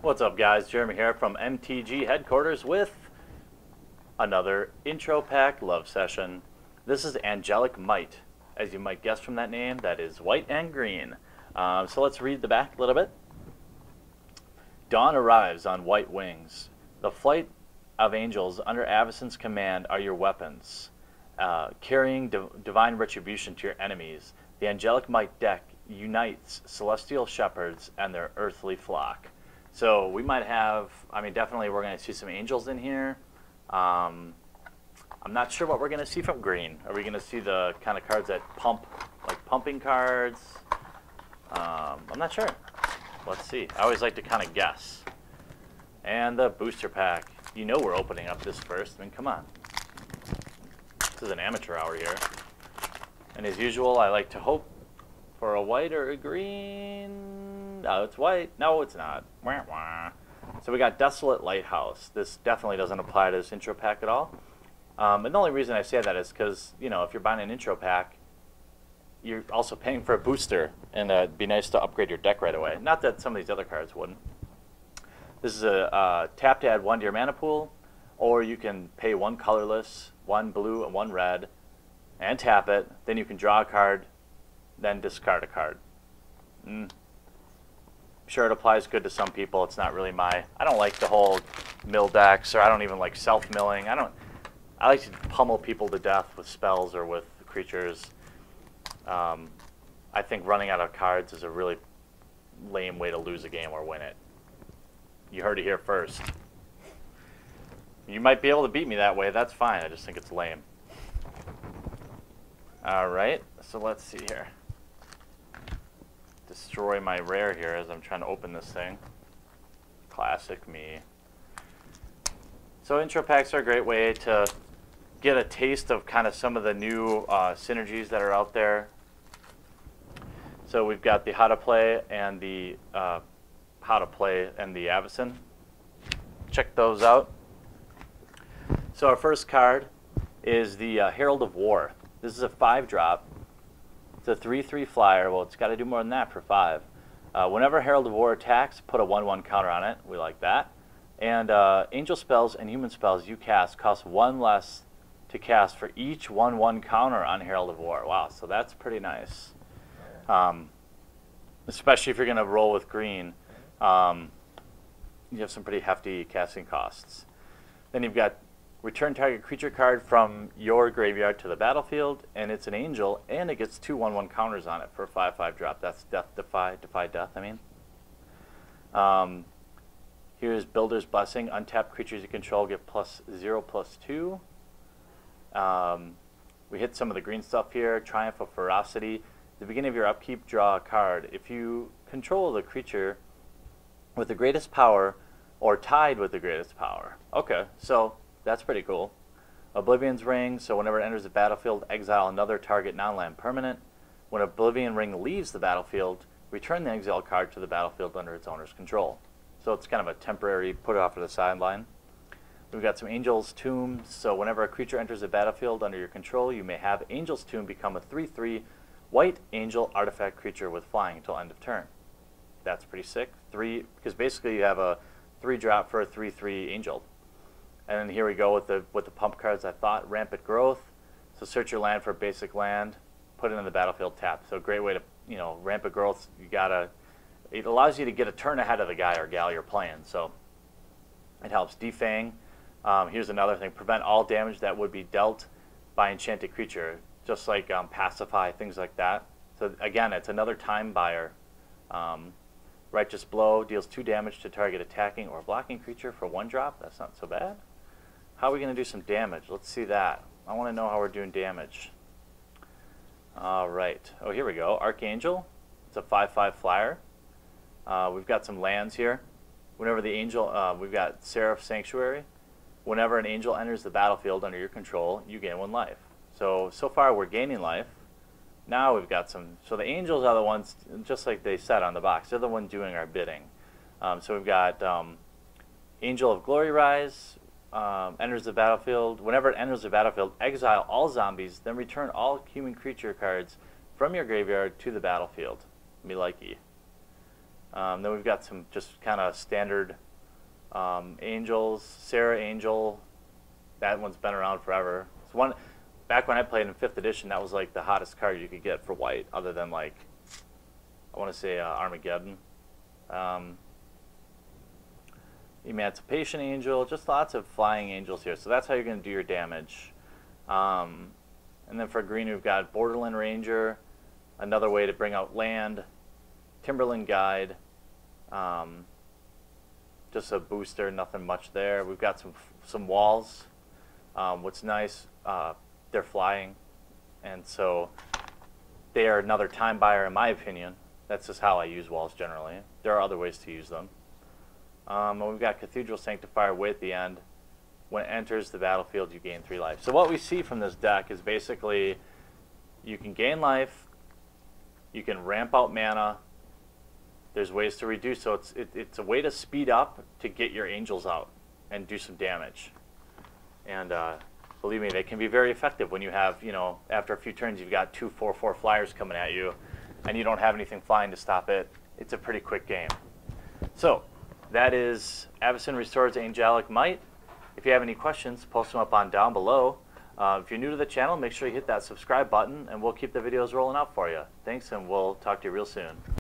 What's up, guys? Jeremy here from MTG headquarters with another intro pack love session. This is Angelic Might. As you might guess from that name, that is white and green. So let's read the back a little bit. Dawn arrives on white wings. The flight of angels under Avacyn's command are your weapons, carrying divine retribution to your enemies. The Angelic Might deck unites celestial shepherds and their earthly flock. So we might have, definitely we're going to see some angels in here. I'm not sure what we're going to see from green. Are we going to see the kind of cards that pump, like pumping cards? I'm not sure. Let's see. I always like to kind of guess. And the booster pack. You know we're opening up this first. Come on. This is an amateur hour here. And as usual, I like to hope for a white or a green. No, it's white. No, it's not. Wah, wah. So we got Desolate Lighthouse. This definitely doesn't apply to this intro pack at all. And the only reason I say that is because, you know, if you're buying an intro pack, you're also paying for a booster, and it'd be nice to upgrade your deck right away. Not that some of these other cards wouldn't. This is a tap to add 1 to your mana pool, or you can pay 1 colorless, 1 blue, and 1 red, and tap it. Then you can draw a card, then discard a card. Sure, it applies good to some people. It's not really I don't like the whole mill decks, or I don't even like self-milling. I like to pummel people to death with spells or with creatures. I think running out of cards is a really lame way to lose a game or win it. You heard it here first. You might be able to beat me that way. That's fine. I just think it's lame. All right, so let's see here. Destroy my rare here as I'm trying to open this thing. Classic me. So intro packs are a great way to get a taste of kind of some of the new synergies that are out there. So we've got the How to Play and the Avacyn. Check those out. So our first card is the Herald of War. This is a 5-drop. It's a 3/3 flyer. Well, it's got to do more than that for 5. Whenever Herald of War attacks, put a 1/1 counter on it. We like that. And angel spells and human spells you cast cost 1 less to cast for each 1/1 counter on Herald of War. Wow, so that's pretty nice. Especially if you're going to roll with green. You have some pretty hefty casting costs. Then you've got return target creature card from your graveyard to the battlefield, and it's an angel, and it gets 2 1/1 counters on it for a 5/5 drop. That's defy death, Here's Builder's Blessing. Untapped creatures you control get +0/+2. We hit some of the green stuff here. Triumph of Ferocity. At the beginning of your upkeep, draw a card. If you control the creature with the greatest power or tied with the greatest power. Okay, so that's pretty cool. Oblivion's Ring. So whenever it enters the battlefield, exile another target non-land permanent. When Oblivion Ring leaves the battlefield, return the exile card to the battlefield under its owner's control. So it's kind of a temporary put it off to the sideline. We've got some Angel's Tomb. So whenever a creature enters the battlefield under your control, you may have Angel's Tomb become a 3/3 white angel artifact creature with flying until end of turn. That's pretty sick. Because basically you have a 3-drop for a 3/3 angel. And then here we go with the pump cards. I thought Rampant Growth. So search your land for a basic land, put it in the battlefield tapped. So a great way to, Rampant Growth. It allows you to get a turn ahead of the guy or gal you're playing. So it helps. Defang. Here's another thing. Prevent all damage that would be dealt by enchanted creature, just like Pacify, things like that. So again, it's another time buyer. Righteous Blow deals 2 damage to target attacking or blocking creature for 1 drop. That's not so bad. How are we going to do some damage? Let's see that. I want to know how we're doing damage. All right. Oh, here we go. Archangel. It's a 5/5 flyer. We've got some lands here. Whenever the angel, we've got Seraph Sanctuary. Whenever an angel enters the battlefield under your control, you gain 1 life. So far we're gaining life. Now we've got some, so the angels are the ones, just like they said on the box, they're the ones doing our bidding. So we've got Angel of Glory Rise, enters the battlefield. Whenever it enters the battlefield, exile all zombies, then return all human creature cards from your graveyard to the battlefield. Me likey. Then we've got some just kind of standard angels. Sarah Angel, that one's been around forever. It's one back when I played in 5th edition. That was like the hottest card you could get for white, other than like I want to say Armageddon. Emancipation Angel, just lots of flying angels here. So that's how you're going to do your damage. And then for green, we've got Borderland Ranger, another way to bring out land, Timberland Guide, just a booster, nothing much there. We've got some walls. What's nice, they're flying, and so they are another time buyer in my opinion. That's just how I use walls generally. There are other ways to use them. And we've got Cathedral Sanctifier way at the end. When it enters the battlefield, you gain 3 life. So what we see from this deck is basically you can gain life, you can ramp out mana, there's ways to reduce, so it's a way to speed up to get your angels out and do some damage. And believe me, they can be very effective when you have, you know, after a few turns you've got 2 4/4 flyers coming at you and you don't have anything flying to stop it. It's a pretty quick game. So that is Avacyn Restores Angelic Might. If you have any questions, post them up on down below. If you're new to the channel, make sure you hit that subscribe button, and we'll keep the videos rolling out for you. Thanks, and we'll talk to you real soon.